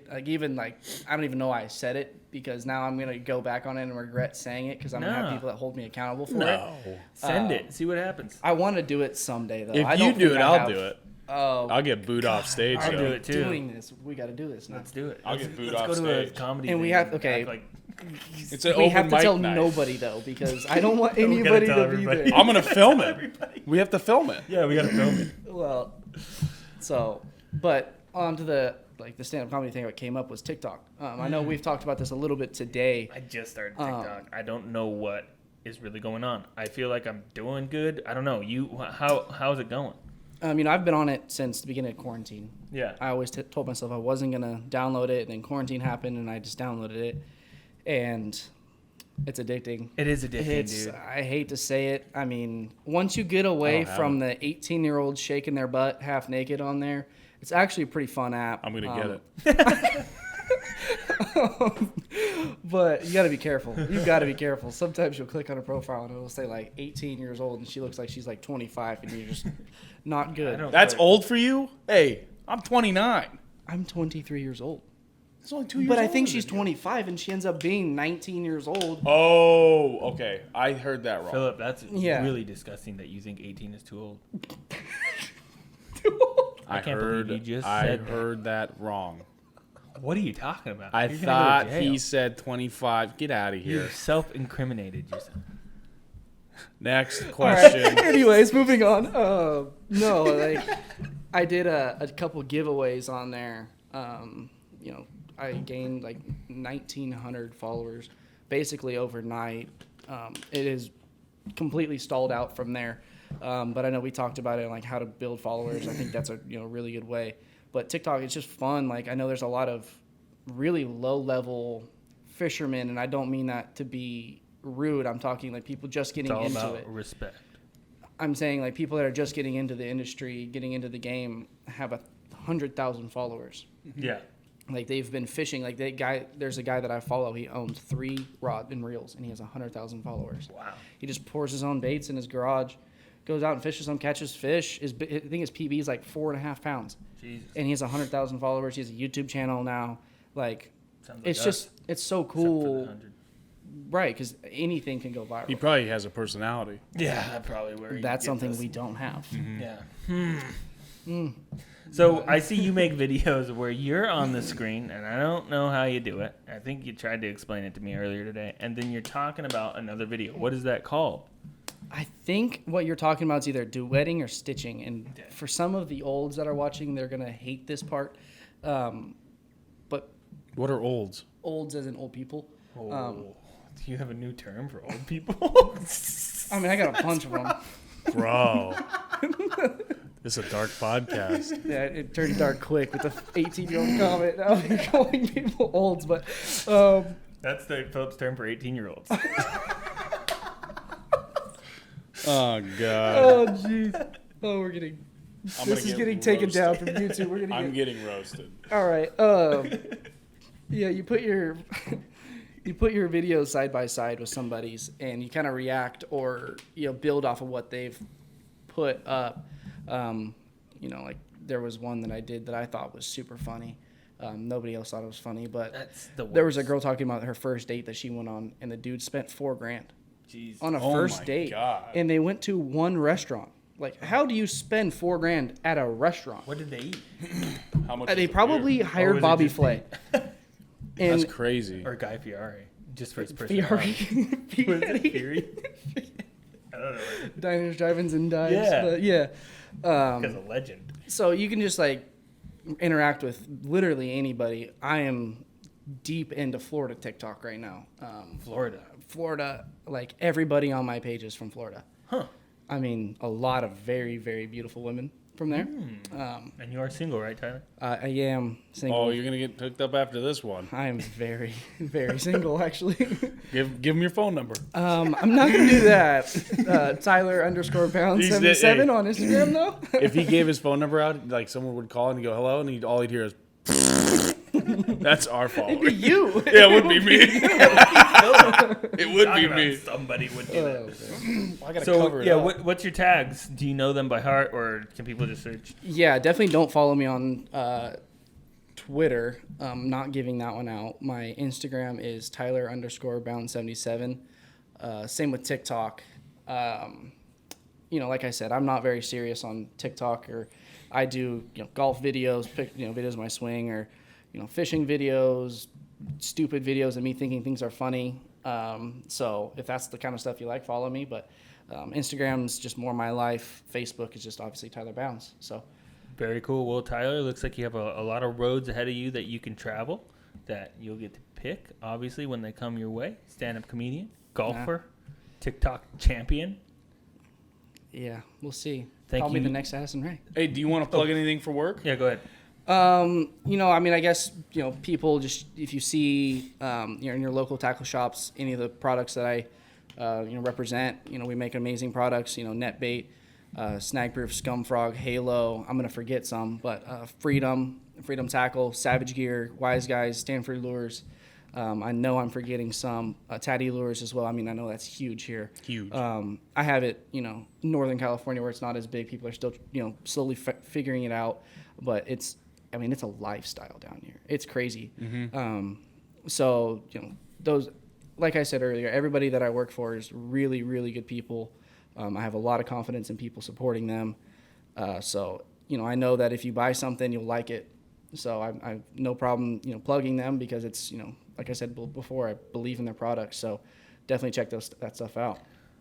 don't even know why I said it because now I'm gonna go back on it and regret saying it because I'm gonna have No. people that hold me accountable for it. No. Send it. See what happens. I want to do it someday though. If I you don't do think it, I I'll have- do it. Oh, I'll get booed off stage. I'll though. do it too. doing this. We got to do this now. Let's do it. I'll get booed let's off go to stage. a comedy. And we thing have- okay. act like- It's an We open have to mic tell night. nobody though because I don't want We gotta anybody tell to everybody. be there. I'm gonna film it. We have to film it. yeah, we gotta film it. Well, but onto the stand-up comedy thing that came up was TikTok. I know we've talked about this a little bit today. I just started TikTok. I don't know what is really going on. I feel like I'm doing good. I don't know. How's it going? I've been on it since the beginning of quarantine. Yeah. I always told myself I wasn't gonna download it, and then quarantine happened, and I just downloaded it, and it's addicting. It is addicting, dude. I hate to say it. Once you get away have from the 18-year-olds shaking their butt half naked on there, it's actually a pretty fun app. I'm gonna get it. But you got to be careful. You've got to be careful. Sometimes you'll click on a profile and it'll say 18 years old, and she looks like she's 25, and you're just not good. That's old for you? Hey, I'm 29. I'm 23 years old. That's only 2 years. But I think older she's than you. 25, and she ends up being 19 years old. Oh, okay. I heard that wrong. Philip, that's Yeah. really disgusting that you think 18 is too old. I can't believe heard. you just I said that. heard that wrong. What are you talking about? I You're gonna go to thought jail. he said 25. Get out of You here. self-incriminated yourself. Next All right. question. Anyways, moving on. I did a couple giveaways on there. I gained 1,900 followers basically overnight. It is completely stalled out from there. But I know we talked about it, how to build followers. I think that's a really good way. But TikTok, it's just fun. I know there's a lot of really low-level fishermen, and I don't mean that to be rude. I'm talking people just getting It's all into about it. respect. I'm saying people that are just getting into the industry, getting into the game, have 100,000 followers. Yeah. They've been fishing. There's a guy that I follow. He owns 3 rod and reels, and he has 100,000 followers. Wow. He just pours his own baits in his garage, goes out and fishes them, catches fish. I think his PB is like 4.5 pounds. Jesus. And he has 100,000 followers. He has a YouTube channel now. Like, Sounds like it's us, just, it's so except for the cool. 100. Right, because anything can go viral. He probably has a personality. Yeah, that's probably where That's something we don't have. Yeah. So I see you make videos where you're on the screen, and I don't know how you do it. I think you tried to explain it to me earlier today, and then you're talking about another video. What is that called? I think what you're talking about is either duetting or stitching. And for some of the olds that are watching, they're going to hate this part. But What are olds? olds as in old people. Do you have a new term for old people? I mean, I got a bunch of them. Bro. This is a dark podcast. Yeah, it turned dark quick with the 18-year-old comment. Now you're calling people olds, but That's the Phillips term for 18-year-olds. Oh, God. oh jeez, oh we're getting I'm this gonna is get getting taken down roasted. from YouTube. We're gonna I'm get getting roasted. all right. Yeah, you put your videos side by side with somebody's, and you kind of react or build off of what they've put up. Like there was one that I did that I thought was super funny. Nobody else thought it was funny, but That's the worst. there was a girl talking about her first date that she went on, and the dude spent $4,000 Jeez. on a Oh first my date, God. and they went to one restaurant. Like, how do you spend $4,000 at a restaurant? What did they eat? How much? They is the probably beer? hired was it Bobby just- Flay. That's And crazy. Or Guy Fieri, just for his Fieri. personality. Was it Fieri? I don't know. Diners, drive-ins, and dives. Yeah. But yeah. Because a legend. So you can just like interact with literally anybody. I am deep into Florida TikTok right now. Florida, like everybody on my page is from Florida. Huh. I mean, a lot of very, very beautiful women from there. And you are single, right, Tyler? I am single. Oh, you're gonna get hooked up after this one. I am very, very single, actually. Give him your phone number. I'm not going to do that. Tyler_pound He's 77 hey. on Instagram, though. If he gave his phone number out, like someone would call and go hello, and all he'd hear is. That's our fault. You. Yeah, it would be me. It would Talking be about me. somebody would do that. I gotta So, cover it yeah, up. what's your tags? Do you know them by heart, or can people just search? Yeah, definitely don't follow me on Twitter. Not giving that one out. My Instagram is Tyler_bound77. Same with TikTok. Like I said, I'm not very serious on TikTok, or I do golf videos, videos of my swing, or fishing videos, stupid videos of me thinking things are funny. So if that's the kind of stuff you like, follow me. But Instagram's just more my life. Facebook is just obviously Tyler Bounds. So. Very cool. Well, Tyler, looks like you have a lot of roads ahead of you that you can travel, that you'll get to pick, obviously, when they come your way. Stand-up comedian, golfer, TikTok champion. Yeah, we'll see. Thank Call me you. the next Addison Ray. Hey, do you want to plug anything for work? Yeah, go ahead. I guess, people just, if you see, in your local tackle shops, any of the products that I, represent, we make amazing products, net bait, Snagproof, Scumfrog, Halo. I'm going to forget some, but Freedom Tackle, Savage Gear, Wise Guys, Stanford Lures. I know I'm forgetting some Taddy Lures as well. I mean, I know that's huge here. Huge. I have it, Northern California where it's not as big. People are still, slowly figuring it out. But it's a lifestyle down here. It's crazy. So, those, like I said earlier, everybody that I work for is really, really good people. I have a lot of confidence in people supporting them. So, I know that if you buy something, you'll like it. So I have no problem, plugging them because it's, like I said before, I believe in their products. So definitely check that stuff out.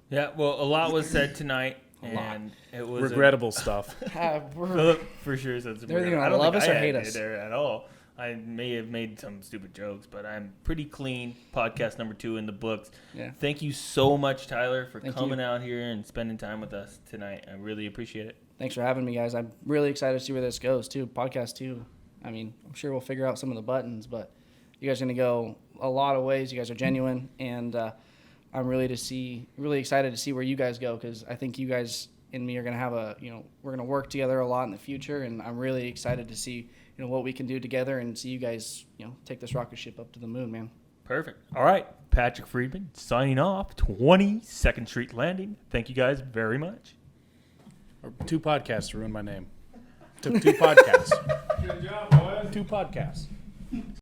Yeah, well, a lot was said tonight, and it was Regrettable stuff. Philip for sure said some. They're either regret- gonna I don't love think us I or had hate it us. there at all. I may have made some stupid jokes, but I'm pretty clean. Podcast number 2 in the books. Yeah. Thank you so much, Tyler, for Thank coming you. out here and spending time with us tonight. I really appreciate it. Thanks for having me, guys. I'm really excited to see where this goes, too. Podcast, too. I mean, I'm sure we'll figure out some of the buttons, but you guys are going to go a lot of ways. You guys are genuine, and I'm really excited to see where you guys go, because I think you guys and me are going to have we're going to work together a lot in the future, and I'm really excited to see, what we can do together and see you guys, take this rocket ship up to the moon, man. Perfect. All right. Patrick Friedman signing off. 22nd Street Landing. Thank you guys very much. Or 2 podcasts to ruin my name. Took 2 podcasts. Good job, boys. 2 podcasts.